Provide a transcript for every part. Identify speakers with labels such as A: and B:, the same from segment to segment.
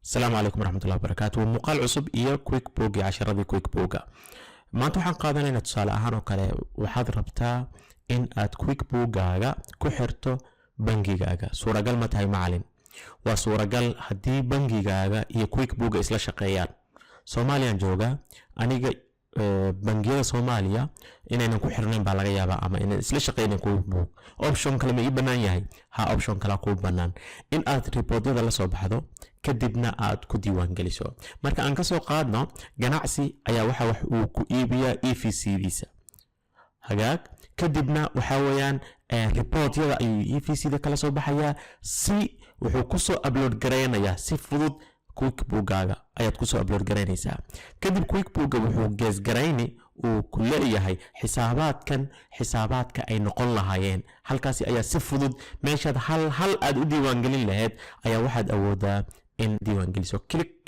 A: السلام عليكم ورحمة الله وبركاته. مقال عصب iyo quick book casharadii quick book maanta waxaan qaadanaynaa tusaale ahaan oo kale waxaad rabtaa in aad quick book-gaaga ku xirto bangigaaga. suuragal ma tahay macallin? waa suuragal haddii bangigaaga iyo quick book isla shaqeeyaan. Soomaaliyan jooga aniga bangiyada Soomaaliya inaynan ku xirnayn baa laga yaabaa ama inay isla shaqeeyaan quick book. option kale ma ii bannaan yahay? ha, option kale ku bannaan in aad reportyada la soo baxdo kadibna aad ku diiwaan geliso. marka aan ka soo qaadno ganacsi ayaa waxa wax uu ku iibiyaa EFC-diisa hagaag kadibna waxa weeyaan reportyada ayuu EFC-da kala soo baxayaa si wuxuu ku soo upload gareynayaa si fudud quick book-gaaga ayaad ku soo upload gareynaysaa. kadib quick book-ga wuxuu gees gareyni uu ku leeyahay xisaabaadka ay noqon lahaayeen. halkaasi ayaa si fudud meeshaad hal aad u diiwaan gelin lahayd ayaa waxaad awoodaa in diiwaan geliso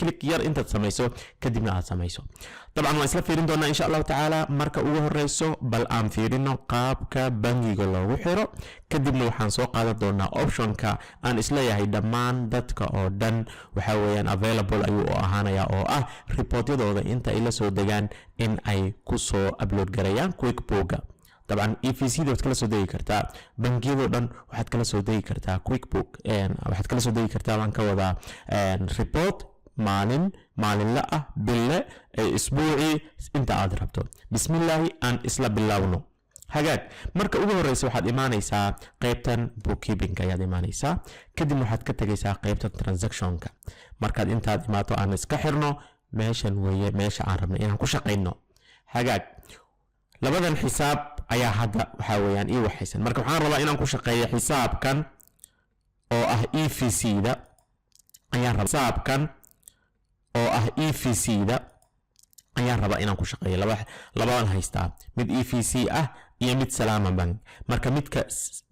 A: click yar intaad samayso kadibna aad samayso. طبعا waan isla fiirin doonaa insha Allah taala marka ugu horeyso bal aan fiirino qaabka bangiga loogu xiro kadibna waxaan soo qaadan doonaa optionka aan isla yahay dhammaan dadka oo dhan waxa weeyaan available ayuu u ahaanayaa oo ah reportyadooda inta ay la soo degaan in ay ku soo upload gareeyaan quick book-ga. طبعا EFC da waxaad kala soo degi kartaa bangiyada dhan waxaad kala soo degi kartaa quick book waxaad kala soo degi kartaa waan ka wadaa report maalinle ah bille isbuuci inta aad rabto. bismillaahi aan isla bilaawno. hagaag marka ugu horeysa waxaad imaanaysaa qaybtan bookkeeping ayaad imaanaysaa kadib waxaad ka tagaysaa qaybtan transactionka. markaad intaad imaato aan iska xirno meeshan weeye meesha aan rabno inaan ku shaqeyno. hagaag labadan xisaab ayaa hadda waxa weeyaan ii waxaysan. marka waxaan rabaa inaan ku shaqeeyo xisaabkan oo ah EFC-da ayaan rabaa xisaabkan oo ah EFC-da ayaan rabaa inaan ku shaqeeyo. labadan haystaa mid EFC ah iyo mid Salaama Bank. marka midka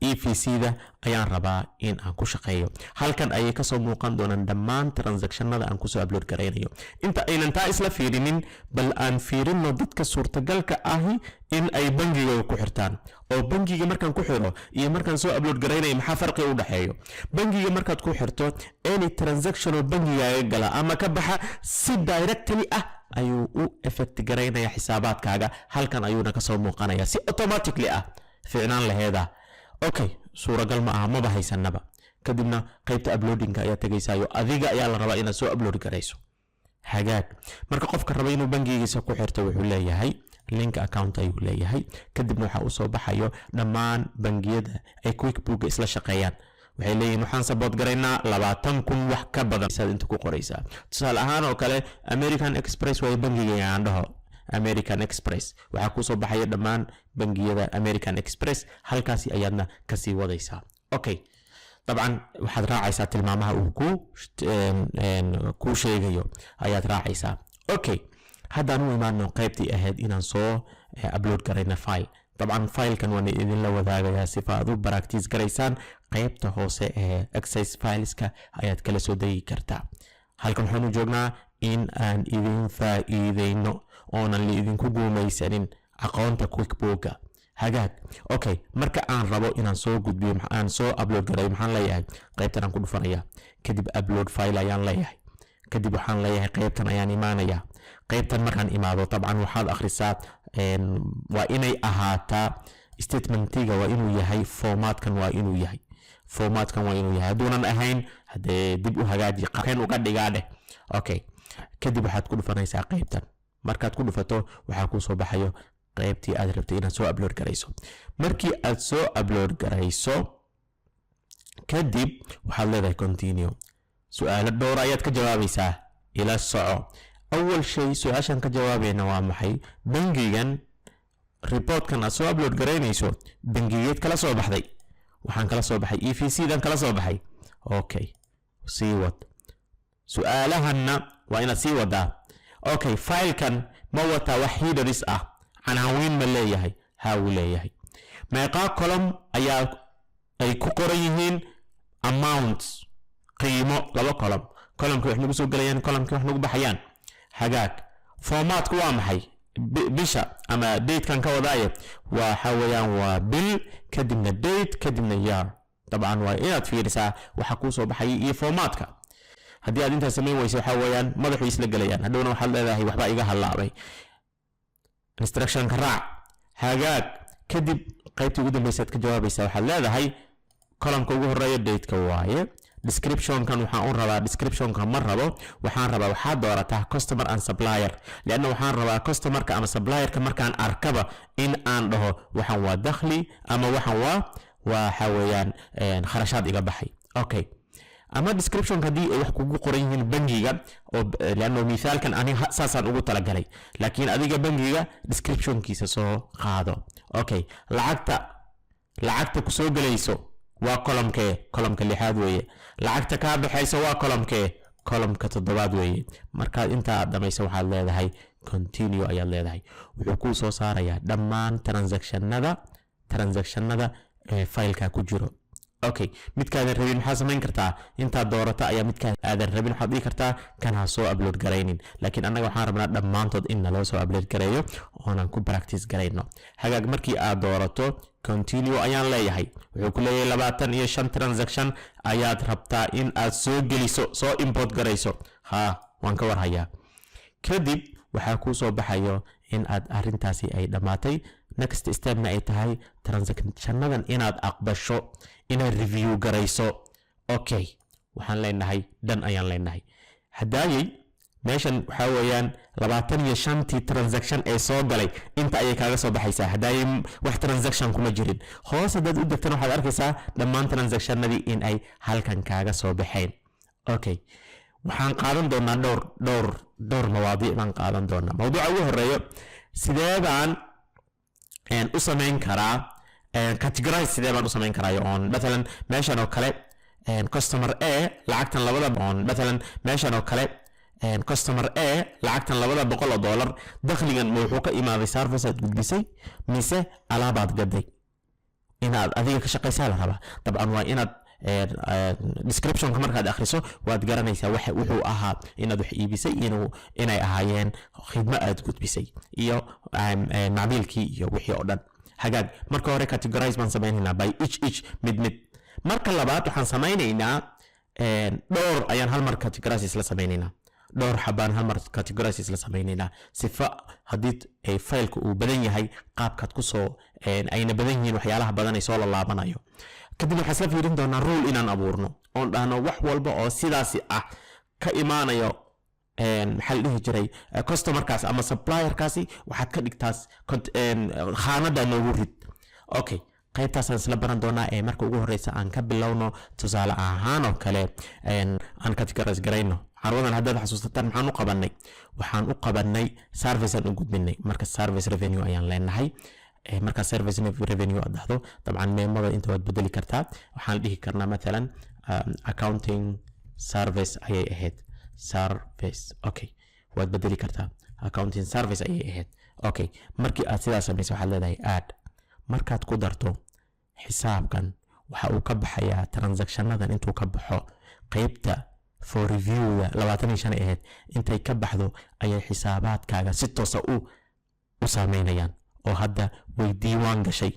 A: EFC-da ayaan rabaa in aan ku shaqeeyo. halkan ayay ka soo muuqan doonaan dhammaan transactionada aan ku soo upload gareynayo. inta aynan taa isla fiirinin bal aan fiirino dadka suurtagalka ahi in ay bangiga ku xirtaan oo bangiga markaan ku xiro iyo markaan soo upload gareynayo maxaa farqi u dhaxeeyo? bangiga markaad ku xirto any transaction oo bangigaaga gala ama ka baxa si directly ah ayuu u effect gareynaya xisaabaadkaaga. halkan ayuuna ka soo muuqanaya si automatically ah fiicnaan laheeda. okay suuragal ma aha maba haysanaba. kadibna qaybta uploadingka ayaa tagaysaayo adiga ayaa la rabaa inaad soo upload gareyso. hagaag marka qofka raba inuu bangigiisa ku xirto wuxuu leeyahay link account ayuu leeyahay kadibna waxa uu soo baxayo dhammaan bangiyada ay quick book isla shaqeeyaan. waxay leeyihiin waxaan support gareynaa 20,000 wax ka badan saad inta ku qoraysaa. tusaale ahaan oo kale American Express way bangiga aan dhaho American Express waxa ku soo baxaya dhammaan bangiyada American Express halkaasi ayaadna ka sii wadaysaa. okay طبعا waxaad raacaysaa tilmaamaha uu ku sheegayo ayaad raacaysaa. okay haddaan u imaano qaybtii ahayd inaan soo upload gareyna file. طبعا فايلكن waan idin la wadaagayaa si aad u practice gareysaan. qaybta hoose ee exercise fileska ayaad kala soo degi kartaa. halkan waxaanu joognaa in aan idin faa'iideyno oonan idinku guumaysanin aqoonta quick book-ga. hagaag okay marka aan rabo inaan soo gudbiyo aan soo upload gareeyo maxaan leeyahay qaybtan aan ku dhufanayaa kadib upload file ayaan leeyahay kadib waxaan leeyahay qaybtan ayaan imaanayaa. qaybtan markaan imaado طبعا waxaad akhrisaa waa inay ahaataa statementiga waa inuu yahay formatkan waa inuu yahay hadduunan ahayn hadee dib u hagaaji qareen uga dhigaa dheh. okay kadib waxaad ku dhufanaysaa qaybtan. markaad ku dhufato waxaa ku soo baxayo qaybtii aad rabtay inaad soo upload gareyso. markii aad soo upload gareyso kadib waxaad leedahay continue. su'aalo dhowr ayaad ka jawaabaysaa ila soco. أول شيء سؤالشان كجوابنا وامحي بنجيجن ريبورت كان أسوأ أبلود جرينيسو بنجيجت كلا صوب حدي وحن كلا صوب حي EFC دان كلا صوب حي. أوكي سيوت سؤالهن وين سيوت ده. أوكي فايل كان موتا وحيد رسأة عناوين مليه هي هاوليه هي ما يقع كولم أي كقريهين amounts قيمة لبا كولم كي إحنا بسوق جليان كولم كي إحنا بحيان. hagaag formatku waa maxay? bisha ama date kan ka wadaaye waxa weeyaan waa bil kadibna date kadibna year. طبعا waa inaad fiirisaa waxa ku soo baxay iyo formatka. haddii aad intaas samayn weyso waxa weeyaan madaxu isla gelayaan hadhowna waxaad leedahay waxba iga halaabay instructionka raac hagaag kadib qaybtii ugu dambaysa aad ka jawaabaysaa waxaad leedahay columnka ugu horeeya date-ka waaye description-kan waxaan u rabaa description-ka ma rabo waxaan rabaa waxaad doorataa customer and supplier lianna waxaan rabaa customer-ka ama supplier-ka markaan arkaba in aan dhaho waxaan waa dakhli ama waxaan waxa weeyaan kharashaad iga baxay okay ama description hadii ay wax kugu qoran yihiin bangiga oo laano misaalkan ani saasaan ugu talagalay laakiin adiga bangiga description-kiisa soo qaado okay lacagta ku soo galayso waa column-ka lixaad weeye lacagta ka baxayso waa column-ka toddobaad weeye marka inta aad dhamayso waxaad leedahay continue ayaad leedahay wuxuu ku soo saarayaa dhammaan transactionada file-ka ku jiro okay midkaadan rabin maxaa samayn kartaa inta doorata ayaa midkaadan rabin waxaad dhigi kartaa kan ha soo upload garaynin laakiin annaga waxaan rabnaa dhammaantood in naloo soo upload gareeyo oonan ku practice garayno hagaag markii aad doorato continue ayaan leeyahay wuxuu ku leeyahay 25 transaction ayaad rabtaa in aad soo geliso soo import garayso waan ka warhayaa kadib waxaa kuu soo baxayo in aad arrintaasi ay dhammaatay next step-na ay tahay transactionadan inaad aqbasho inaad review garayso okay waxaan leenahay dhan ayaan leenahay hadaayay meeshan waxa weeyaan 25tii transaction ee soo galay inta ayay kaaga soo baxaysaa hadaayay wax transaction kuma jirin hoos hadaad u degtana waxaad arkaysaa dhammaan transactionadii in ay halkan kaaga soo baxeen okay waxaan qaadan doonaa dhowr mawaadiic baan qaadan doonaa mawduuca ugu horeeyo sidee baan u samayn karaa categorize sidee baan u samayn karaayo on مثلا meeshan oo kale customer A lacagtan labada مثلا meeshan oo kale customer A lacagtan $200 dakhligan wuxuu ka imaaday service aad gudbisay mise alaabaad gaday inaad adiga ka shaqaysaa la rabaa dabcan waa inaad description markaad akhriso waad garanaysaa wuxuu ahaa inaad wax iibisay inay ahaayeen khidmo aad gudbisay iyo macmiilkii iyo wixii oo dhan hagaag marka hore categorize baan sameynaynaa by each mid marka labaad waxaan sameynaynaa dhowr ayaan hal mar categorize isla sameynaynaa dhowr xabaan hal mar categorize isla sameynaynaa sifa hadii ay file-ku uu badan yahay qaabkaad ku soo ayna badan yihiin waxyaalaha badan ay soo laabanayo kadib waxaan isla fiirin doonaa rule inaan abuurno oon dhahno wax walba oo sidaasi ah ka imaanayo maxaa la dhihi jiray customerkaas ama supplierkaasi waxaad ka dhigtaas khaanada noogu rid okay qaybtaasaan isla baran doonaa ee marka ugu horeysa aan ka bilowno tusaale ahaan oo kale aan categorize garayno carwadan haddaad xasuusataan waxaan u qabanay service aan u gudbinay marka service revenue ayaan leenahay marka service revenue aad dhahdo dabcan meemada inta waad bedeli kartaa waxaan dhihi karnaa مثلا accounting service ayay ahayd service okay waad bedeli kartaa accounting service ayay ahayd okay markii aad sidaas samayso waxaad leedahay add markaad ku darto xisaabkan waxa uu ka baxayaa transactionadan intuu ka baxo qaybta for review 25 ahayd intay ka baxdo ayay xisaabaadkaaga si toos ah u saameynayaan oo hadda way diiwaan gashay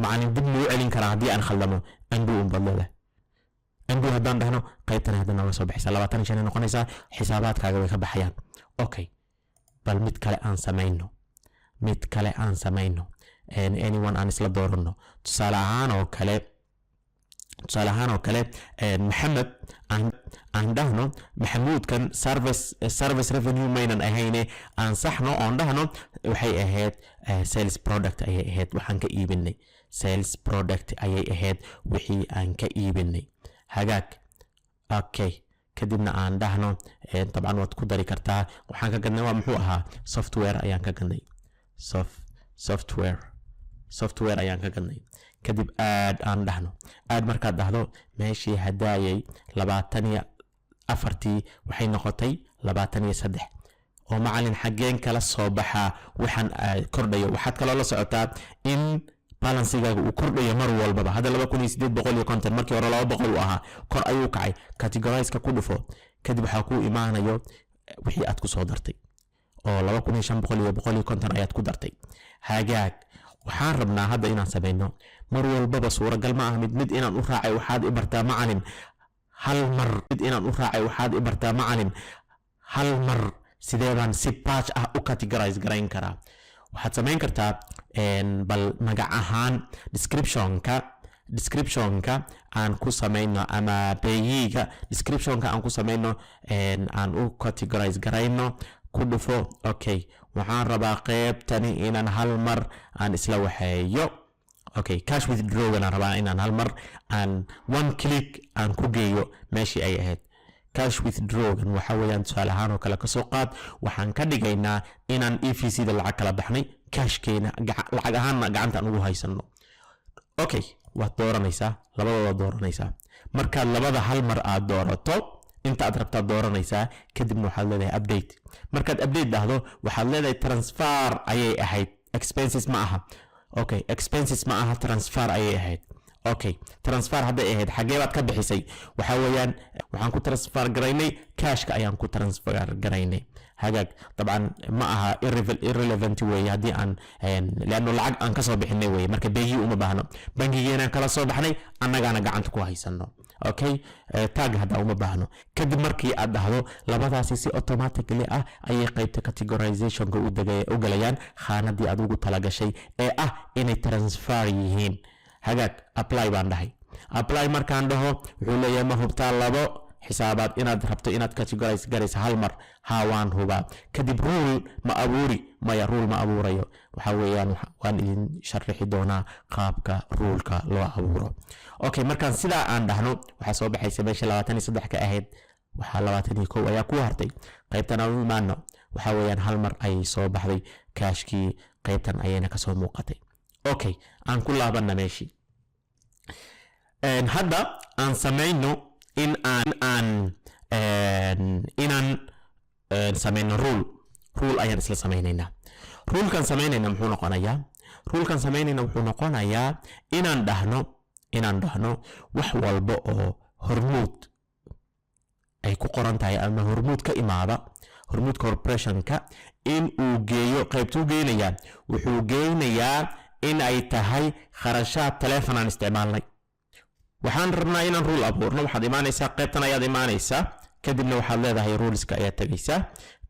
A: macallin dib loo celin karaa haddii aan khaldamo undo badlada undo haddaan dhahno qaybtan haddana waa soo baxaysaa 25 noqonaysaa xisaabaadkaaga way ka baxayaan okay bal mid kale aan samayno anyone aan isla dooranno tusaale ahaan oo kale maxamed aan dhahno maxamuudkan service revenue maynan ahayne aan saxno oon dhahno waxay ahayd sales product ayay ahayd waxaan ka iibinay sales product ayay ahayd wixii aan ka iibinay hagaag okay kadibna aan dhahno dabcan waad ku dari kartaa waxaan ka gadnay waa muxuu ahaa software ayaan ka gadnay software ayaan ka gadnay kadib aan dhahno markaad dhahdo meeshii hadaayay 24tii waxay noqotay 23 oo macallin xageen kala soo baxaa waxaan kordhayo waxaad kaloo la socotaa in balancegaaga uu kordhayo mar walbaba hadda 2850 markii hore 200 uu ahaa kor ayuu kacay categorize-ka ku dhufo kadib waxaa ku imaanayo wixii aad ku soo dartay oo 2550 ayaad ku dartay hagaag waxaan rabnaa hadda inaan sameeyno mar walbaba suuragal ma ah mid inaan u raacay waxaad i bartaa macallin hal mar inaan u raacay waxaad i bartaa macalin hal mar sidee baan si batch ah u categorize garayn karaa waxaad samayn kartaa bal magac ahaan descriptionka aan ku samayno ama payiga descriptionka aan ku samayno aan u categorize garayno ku dhufo okay waxaan rabaa qaybtani inaan hal mar aan isla waxeeyo okay cash withdraw aan rabaa inaan hal mar aan one click aan ku geeyo meeshii ay ahayd cash withdraw waxa weeyaan tusaale ahaan oo kale ka soo qaad waxaan ka dhigaynaa inaan EFC da lacag kala baxnay cashkeena lacag ahaan gacanta aan ugu haysano okay waad dooranaysaa labadooda dooranaysaa markaad labada hal mar aad doorato inta aad rabtaa dooranaysaa kadibna waxaad leedahay update markaad update dhahdo waxaad leedahay transfer ayay ahayd expenses ma aha okay expenses ma aha transfer ayay ahayd okay transfer hadday ahayd xagee baad ka bixisay waxa weeyaan waxaan ku transfer garaynay cashka ayaan ku transfer garaynay hagaag طبعا ma aha irrelevant way hadii aan laano lacag aan ka soo bixinay way marka beegi uma baahno bangigeena kala soo baxnay annagana gacanta ku haysano okay tag hada uma baahno kadib markii aad dhahdo labadaasi si automatically ah ayay qaybta categorization ka u galayaan khaanadii aad ugu tala gashay ee ah inay transfer yihiin hagaag apply baan dhahay apply markaan dhaho wuxuu leeyahay ma hubtaa labo xisaabaad inaad rabto inaad categorize garayso hal mar waan hubaa kadib rule ma abuuri maya rule ma abuurayo waxa weeyaan waan idin sharxi doonaa qaabka ruleka loo abuuro okay markaan sidaa aan dhahno waxa soo baxaysa meesha 23 ka ahayd waxa 21 ayaa ku hartay qaybtan aan u imaano waxa weeyaan hal mar ay soo baxday cashkii qaybtan ayayna ka soo muuqatay okay aan ku laabana meeshii hadda aan samayno in aan samayno rule ayaan isla samaynaynaa rulekan samaynayna muxuu noqonayaa inaan dhahno wax walba oo hormuud ay ku qoran tahay ama hormuud ka imaada hormuud corporationka in uu geeyo qaybtuu geynayaa wuxuu geynayaa in ay tahay kharashaad telefoon aan isticmaalnay waxaan rabnaa inaan rule abuurno waxaad imaanaysaa qaybtan ayaad imaanaysaa kadibna waxaad leedahay ruleska ayaad tagaysaa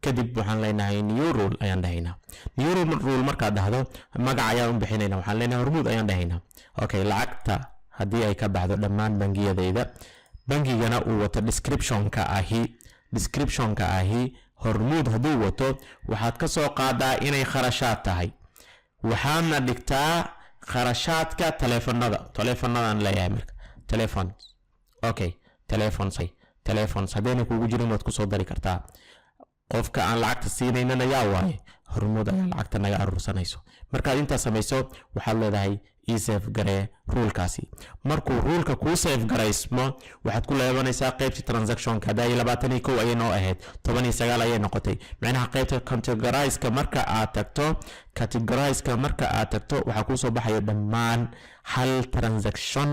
A: kadib waxaan leenahay new rule ayaan dhahaynaa new rule markaad dhahdo magac ayaan u bixinaynaa waxaan leenahay hormuud ayaan dhahaynaa okay lacagta haddii ay ka baxdo dhammaan bangiyadayda bangigana uu wato descriptionka ahi hormuud hadduu wato waxaad ka soo qaadaa inay kharashaad tahay waxaadna dhigtaa kharashaadka teleefanadaan leeyahay marka telephones okay telephones haddayna kuugu jirin waad kusoo dari kartaa qofka aan lacagta siinaynana yaa waaye hormuud ayaa lacagta naga aruursanayso markaad intaa samayso waxaad leedahay save garee rulekaasi markuu ruleka kuu save garaysmo waxaad ku leebanaysaa qaybtii transactionka hadday 21 ayay noo ahayd 19 ayay noqotay macnaha qaybta categorizeka marka aad tagto waxaa kuu soo baxaya dhammaan hal transaction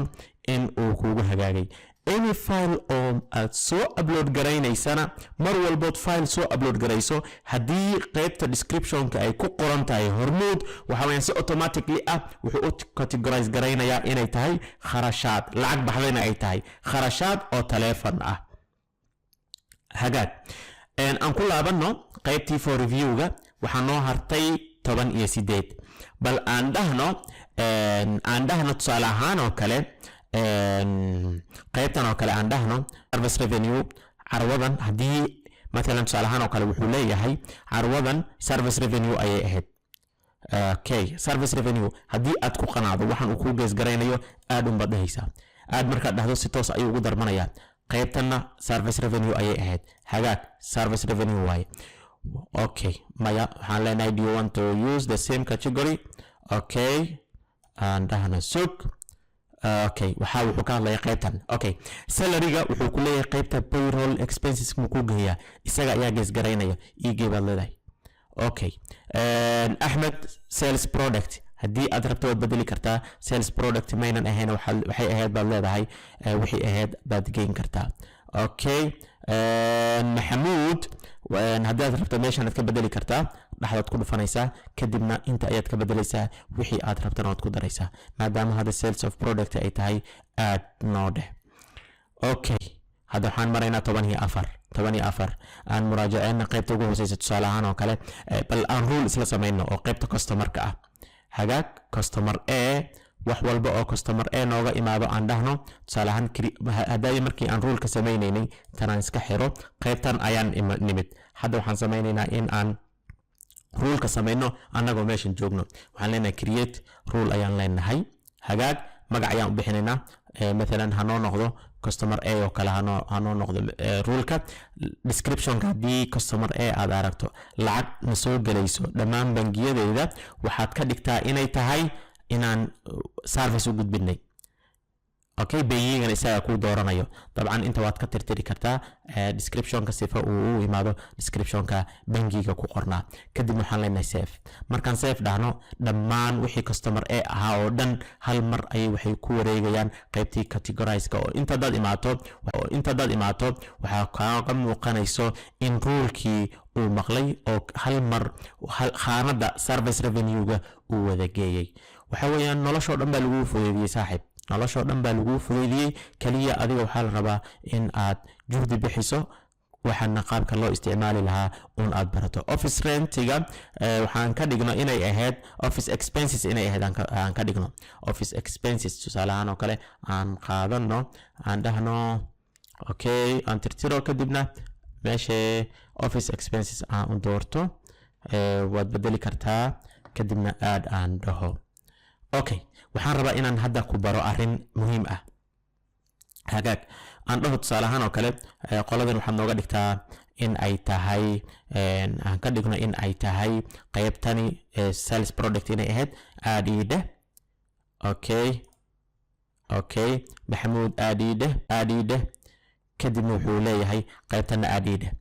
A: in uu kugu hagaagay any file oo aad soo upload garaynaysana mar walbood file soo upload garayso haddii qaybta descriptionka ay ku qoran tahay hormuud waxa weeyaan si automatically ah wuxuu u categorize garaynayaa inay tahay kharashaad lacag baxdayna ay tahay kharashaad oo telefoon ah hagaag aan ku laabano qaybtii for review-ga waxaa noo hartay 18 bal aan dhahno tusaale ahaan oo kale qaybtan oo kale aan dhahno service revenue carwadan haddii مثلا tusaale ahaan oo kale wuxuu leeyahay carwadan service revenue ayay ahayd okay service revenue haddii aad ku qanaacdo waxaan uu ku gees garaynayo aad un baad dhahaysaa aad markaad dhahdo si toos ayuu ugu darmanayaa qaybtanna service revenue ayay ahayd hagaag service revenue waaye okay maya waxaan leenahay do you want to use the same category okay aan dhahno sug okay waxa wuxuu ka hadlayaa qaybtan okay salary-ga wuxuu ku leeyahay qaybta payroll expenses mu ku geeyaa isaga ayaa gees garaynaya iigee baad leedahay okay Ahmed sales product haddii aad rabto waad bedeli kartaa sales product maynan ahayn waxay ahayd baad leedahay wixii ahayd baad geyn kartaa okay Maxamuud haddii aad rabto meeshan aad ka bedeli kartaa dhaxdaad ku dhufanaysaa kadibna inta ayaad ka bedelaysaa wixii aad rabtana waad ku daraysaa maadaama hadda sales of product ay tahay aad noo dheh okay hadda waxaan maraynaa 14 aan muraajaceyna qaybta ugu hooseysa tusaale ahaan oo kale bal aan rule isla samayno oo qaybta customer-ka ah hagaag customer A wax walba oo customer A nooga imaado aan dhahno tusaale ahaan hadday markii aan rule ka sameynaynay tanaan iska xiro qaybtan ayaan nimid hadda waxaan sameynaynaa in aan rule ka sameyno annagoo meeshan joogno waxaan leenahay create rule ayaan leenahay hagaag magac ayaan u bixinaynaa مثلا هنو نقضو customer A oo kale hano noqdo rule-ka description-ka haddii customer A aad aragto lacag na soo gelayso dhammaan bangiyadeyda waxaad ka dhigtaa inay tahay inaan service u gudbinay okay bangiyagana isaga ku dooranayo dabcan inta waad ka tirtiri kartaa description-ka sifa uu imaado description-ka bangiga ku qornaa kadib waxaan leenahay save markaan save dhahno dhammaan wixii customer A ahaa oo dhan hal mar ayay waxay ku wareegayaan qaybtii categorize-ka oo inta dad imaato waxaa kaaga muuqanayso in rule-kii uu maqlay oo hal mar khaanada service revenue-ga uu wada geeyay waxa weeyaan noloshoo dhan baa lagu fududeeyay saaxiib noloshoo dhan baa lagu fududeeyay kaliya adiga waxaa la rabaa in aad juhdi bixiso waxaana qaabka loo isticmaali lahaa un aad barato office rentiga waxaan ka dhigno inay ahayd office expenses inay ahayd aan ka dhigno office expenses tusaale ahaan oo kale aan qaadano aan dhahno okay aan tirtiro kadibna meesha office expenses aan doorto waad bedeli kartaa kadibna aad aan dhaho okay waxaan rabaa inaan hadda ku baro arrin muhiim ah hagaag aan dhaho tusaale ahaan oo kale qoladan waxaad nooga dhigtaa in ay tahay aan ka dhigno in ay tahay qaybtani sales product inay ahayd aad ii dheh okay maxamuud aad ii dheh kadibna wuxuu leeyahay qaybtana aad ii dheh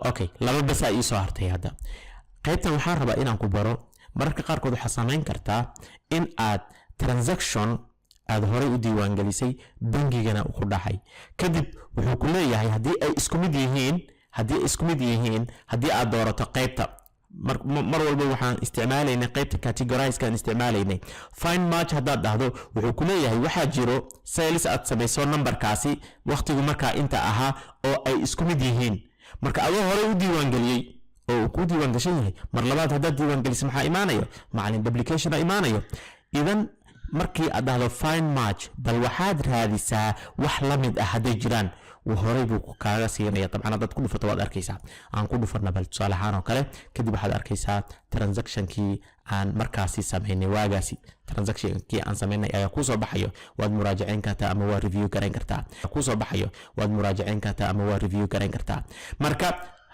A: okay laba bas ii soo hartay hadda qaybtan waxaan rabaa inaan ku baro mararka qaarkood waxaa samayn kartaa in aad transaction aad horey u diiwaan gelisay bangigana ku dhaxay kadib wuxuu ku leeyahay haddii ay isku mid yihiin haddii aad doorato qaybta mar walba waxaan isticmaalaynay qaybta categorize-kan isticmaalaynay find match haddaad dhahdo wuxuu ku leeyahay waxaa jiro sales aad samayso numberkaasi waqtigu markaa inta ahaa oo ay isku mid yihiin marka adoo horey u diiwaan geliyey oo ku diiwaan gashan yahay mar labaad haddaad diiwaan gelis maxaa imaanayo macallin duplication imaanayo idan markii aad dhahdo find match bal waxaad raadisaa wax la mid ah hadday jiraan horey buu kaaga siinaya dabcan haddaad ku dhufato waad arkaysaa aan ku dhufarna bal tusaale ahaan oo kale kadib waxaad arkaysaa transactionkii aan markaasi samaynay waagaasi transactionkii aan samaynay ayaa kusoo baxayo waad muraajaceyn kartaa ama waa review garayn kartaa kusoo baxayo waad muraajaceyn kartaa ama waa review garayn kartaa marka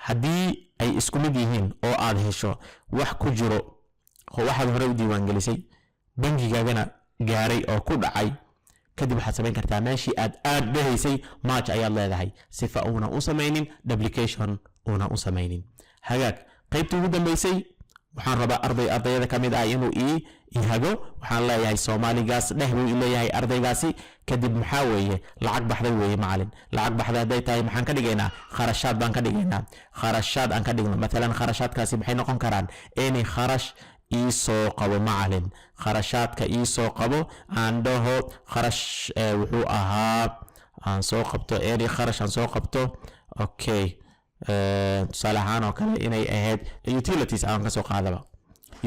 A: haddii ay isku mid yihiin oo aad hesho wax ku jiro oo waxaad horey u diiwaan gelisay bangigaagana gaaray oo ku dhacay kadib waxaad samayn kartaa meeshii aad dhahaysay match ayaad leedahay sifa uuna u samaynin duplication uuna u samaynin hagaag qaybtii ugu dambeysay waxaan rabaa ardayda ka mid ah inuu ii hago waxaan leeyahay soomaaligaas dheh buu leeyahay ardaygaasi kadib maxaa weeye lacag baxday weeye macallin lacag baxday hadday tahay maxaan ka dhigaynaa kharashaad baan ka dhigaynaa kharashaad aan ka dhigno maalan kharashaadkaasi maxay noqon karaan any kharash iisoo qabo macallin kharashaadka iisoo qabo aan dhaho kharash wuxuu ahaa aan soo qabto any kharash aan soo qabto okay tusaale ahaan oo kale inay ahayd utilities aan kasoo qaadaba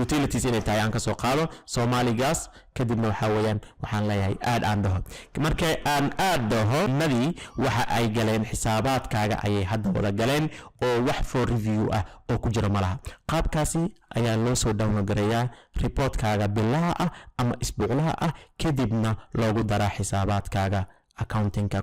A: utilities inay tahay aan kasoo qaado soomaaligaas kadibna waxaa weeyaan waxaan leeyahay aad aan dhaho marka aan aad dhaho nadii waxa ay galeen xisaabaadkaaga ayay hadda wada galeen oo wax for review ah oo ku jira malaha qaabkaasi ayaa loo soo download gareeyaa reportkaaga bilaha ah ama isbuuclaha ah kadibna loogu daraa xisaabaadkaaga accountingka